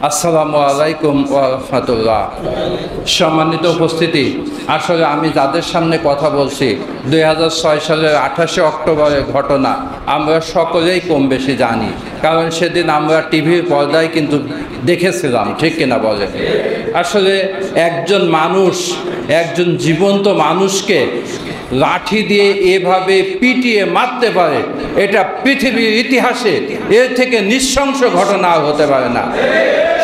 আসসালামু আলাইকুম ওয়া রাহমাতুল্লাহ। সম্মানিত উপস্থিতি, আসলে আমি যাদের সামনে কথা বলছি 2006 সালের 28শে অক্টোবরের ঘটনা আমরা সকলেই কম বেশি জানি, কারণ সেদিন আমরা টিভির পর্দায় কিন্তু দেখেছিলাম, ঠিক কিনা বলে? আসলে একজন মানুষ, একজন জীবন্ত মানুষকে লাঠি দিয়ে এভাবে পিটিয়ে মারতে পারে, এটা পৃথিবীর ইতিহাসে এর থেকে নৃশংস ঘটনা হতে পারে না।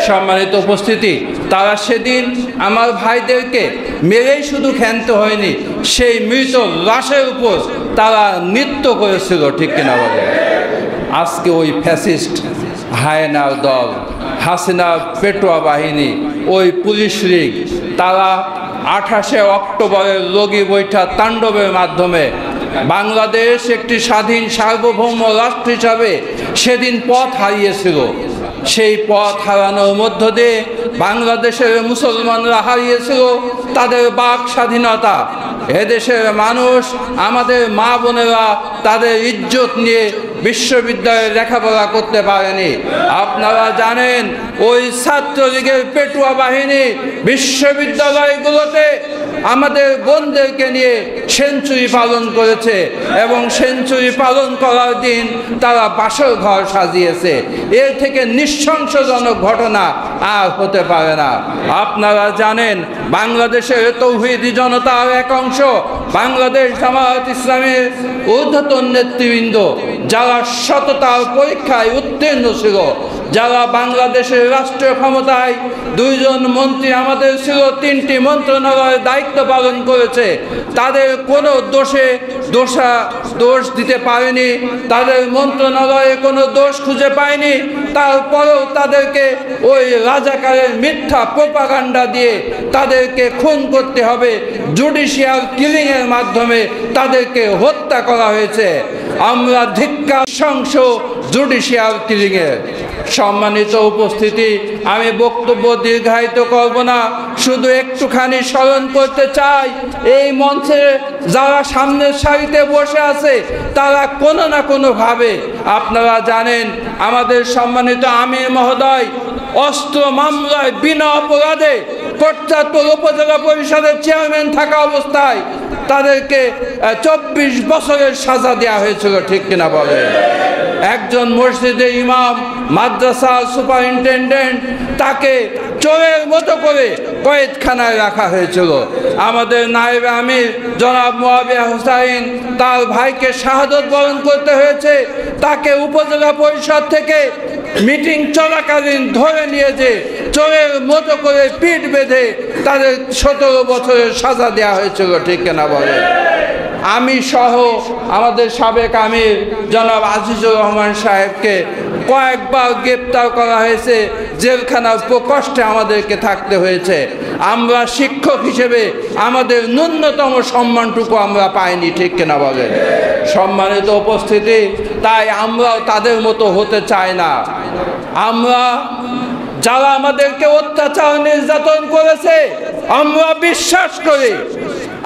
সম্মানিত উপস্থিতি, তারা সেদিন আমার ভাইদেরকে মেরেই শুধু ক্ষান্ত হয়নি, সেই মৃত লাশের উপর তারা নৃত্য করেছিল, ঠিক কিনা বলে? আজকে ওই ফ্যাসিস্ট হায়নার দল, হাসিনা পেটোয়া বাহিনী, ওই পুলিশ লীগ, তারা 28শে অক্টোবরের লগি বৈঠা তাণ্ডবের মাধ্যমে বাংলাদেশ একটি স্বাধীন সার্বভৌম রাষ্ট্র হিসাবে সেদিন পথ হারিয়েছিল। সেই পথ হারানোর মধ্য দিয়ে বাংলাদেশের মুসলমানরা হারিয়েছিল তাদের বাক স্বাধীনতা। এদেশের মানুষ, আমাদের মা বোনেরা তাদের ইজ্জত নিয়ে বিশ্ববিদ্যালয়ে লেখাপড়া করতে পারেনি। আপনারা জানেন, ওই ছাত্রলীগের পেটুয়া বাহিনী বিশ্ববিদ্যালয়গুলোতে আমাদের বোনদেরকে নিয়ে সেঞ্চুরি পালন করেছে, এবং সেঞ্চুরি পালন করার দিন তারা বাসর ঘর সাজিয়েছে। এর থেকে নৃশংসজনক ঘটনা আর হতে পারে না। আপনারা জানেন, বাংলাদেশের তৌহিদি জনতার এক অংশ, বাংলাদেশ জামায়াত ইসলামের ঊর্ধ্বতন নেতৃবৃন্দ, যারা সততার পরীক্ষায় উত্তীর্ণ ছিল, যারা বাংলাদেশের রাষ্ট্রীয় ক্ষমতায় 2 জন মন্ত্রী আমাদের ছিল, 3টি মন্ত্রণালয়ের দায়িত্ব পালন করেছে, তাদের কোনো দোষ দিতে পারেনি, তাদের মন্ত্রণালয়ে কোনো দোষ খুঁজে পায়নি। তারপরেও তাদেরকে ওই রাজাকারের মিথ্যা প্রোপাগান্ডা দিয়ে তাদেরকে খুন করতে হবে, জুডিশিয়াল কিলিংয়ের মাধ্যমে তাদেরকে হত্যা করা হয়েছে। আমরা ধিক্কার নৃশংস জুডিশিয়াল কিলিংয়ের। সম্মানিত উপস্থিতি, আমি বক্তব্য দীর্ঘায়িত করব না, শুধু একটুখানি স্মরণ করতে চাই, এই মঞ্চে যারা সামনের সারিতে বসে আছে তারা কোনো না কোনোভাবে, আপনারা জানেন, আমাদের সম্মানিত আমির মহোদয় অস্ত্র মামলায় বিনা অপরাধে কোটচাঁদপুর উপজেলা পরিষদের চেয়ারম্যান থাকা অবস্থায় তাদেরকে 24 বছরের সাজা দেওয়া হয়েছিল, ঠিক কিনা বলে? একজন মসজিদের ইমাম, মাদ্রাসা সুপারিনটেন্ডেন্ট, তাকে চোরের মতো করে কয়েদখানায় রাখা হয়েছিল। আমাদের নায়েবে আমির জনাব মুয়াবিয়া হোসাইন, তার ভাইকে শাহাদত বরণ করতে হয়েছে, তাকে উপজেলা পরিষদ থেকে মিটিং চলাকালীন ধরে নিয়ে যে চোরের মতো করে পিঠ বেঁধে তাদের 17 বছরের সাজা দেওয়া হয়েছিল, ঠিক কিনা বলে? আমি সহ আমাদের সাবেক আমির জনাব আজিজুর রহমান সাহেবকে কয়েকবার গ্রেপ্তার করা হয়েছে, জেলখানার প্রকোষ্ঠে আমাদেরকে থাকতে হয়েছে। আমরা শিক্ষক হিসেবে আমাদের ন্যূনতম সম্মানটুকু আমরা পাইনি, ঠিক কিনা বলে? সম্মানিত উপস্থিতি, তাই আমরাও তাদের মতো হতে চাই না। আমরা, যারা আমাদেরকে অত্যাচার নির্যাতন করেছে, আমরা বিশ্বাস করি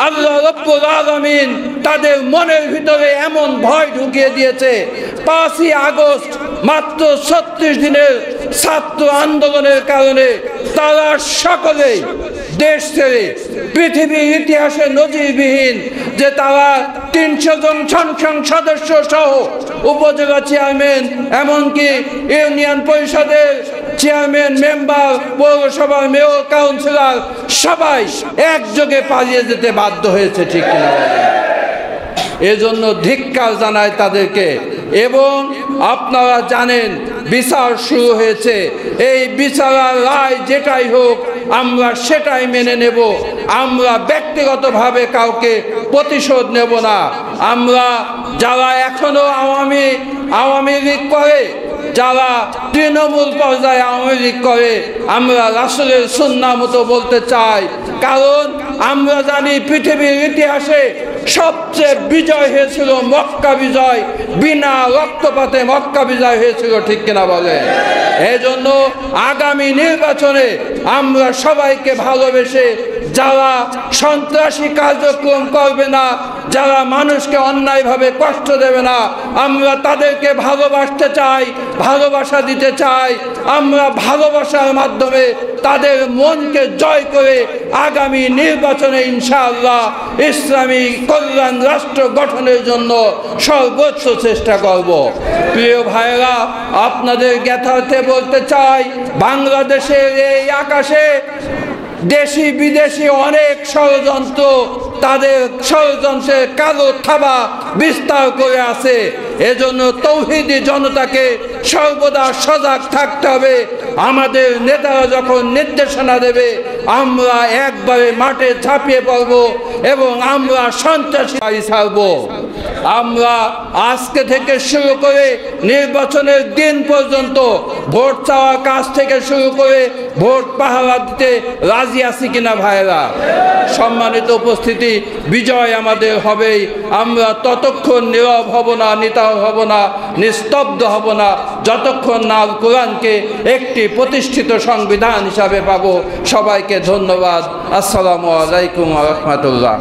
আল্লাহ রব্বুল আলামিন তাদের মনের ভিতরে এমন ভয় ঢুকিয়ে দিয়েছে। 5ই আগস্ট মাত্র 36 দিনের ছাত্র আন্দোলনের কারণে তারা সকলেই দেশ ছেড়ে, পৃথিবীর ইতিহাসে নজিরবিহীন যে তারা 300 জন সংসদ সদস্য সহ উপজেলা চেয়ারম্যান, এমনকি ইউনিয়ন পরিষদের চেয়ারম্যান, মেম্বার, পৌরসভার মেয়র, কাউন্সিলর সবাই একযোগে পালিয়ে যেতে বাধ্য হয়েছে, ঠিক কিনা? এজন্য ধিক্কার জানায় তাদেরকে। এবং আপনারা জানেন, বিচার শুরু হয়েছে। এই বিচারের রায় যেটাই হোক আমরা সেটাই মেনে নেব। আমরা ব্যক্তিগতভাবে কাউকে প্রতিশোধ নেব না। আমরা যারা এখনো আওয়ামী লীগ করে, যারা তৃণমূল পর্যায়ে আওয়ামী লীগ করে, আমরা রাসূলের সুন্নাহ মতো বলতে চাই, কারণ আমরা জানি পৃথিবীর ইতিহাসে সবচেয়ে বিজয় হয়েছিল মক্কা বিজয়, বিনা রক্তপাতে মক্কা বিজয় হয়েছিল, ঠিক কিনা বলে? এই জন্য আগামী নির্বাচনে আমরা সবাইকে ভালোবেসে যারা সন্ত্রাসী কার্যক্রম করবে না, যারা মানুষকে অন্যায়ভাবে কষ্ট দেবে না, আমরা তাদেরকে ভালোবাসতে চাই, ভালোবাসা দিতে চাই। আমরা ভালোবাসার মাধ্যমে তাদের মনকে জয় করে আগামী নির্বাচনে ইনশাআল্লাহ ইসলামী কল্যাণ রাষ্ট্র গঠনের জন্য সর্বোচ্চ চেষ্টা করব। প্রিয় ভাইরা, আপনাদের জ্ঞাতার্থে বলতে চাই, বাংলাদেশের এই আকাশে দেশি বিদেশি অনেক ষড়যন্ত্র, তাদের ষড়যন্ত্রের কালো থাবা বিস্তার করে আছে। এজন্য তৌহিদি জনতাকে সর্বদা সজাগ থাকতে হবে। আমাদের নেতারা যখন নির্দেশনা দেবে আমরা একবারে মাঠে ঝাঁপিয়ে পড়ব এবং আমরা সন্ত্রাসী ছাড়ব। আমরা আজকে থেকে শুরু করে নির্বাচনের দিন পর্যন্ত ভোট চাওয়ার কাজ থেকে শুরু করে ভোট পাহারা দিতে রাজি আছি কিনা ভাইরা? সম্মানিত উপস্থিতি, বিজয় আমাদের হবেই। আমরা ততক্ষণ নীরব হব না, নিতাহ হব না, নিস্তব্ধ হব না যতক্ষণ না কোরআনকে একটি প্রতিষ্ঠিত সংবিধান হিসাবে পাবো। সবাইকে ধন্যবাদ। আসসালামু আলাইকুম ওয়া রাহমাতুল্লাহ।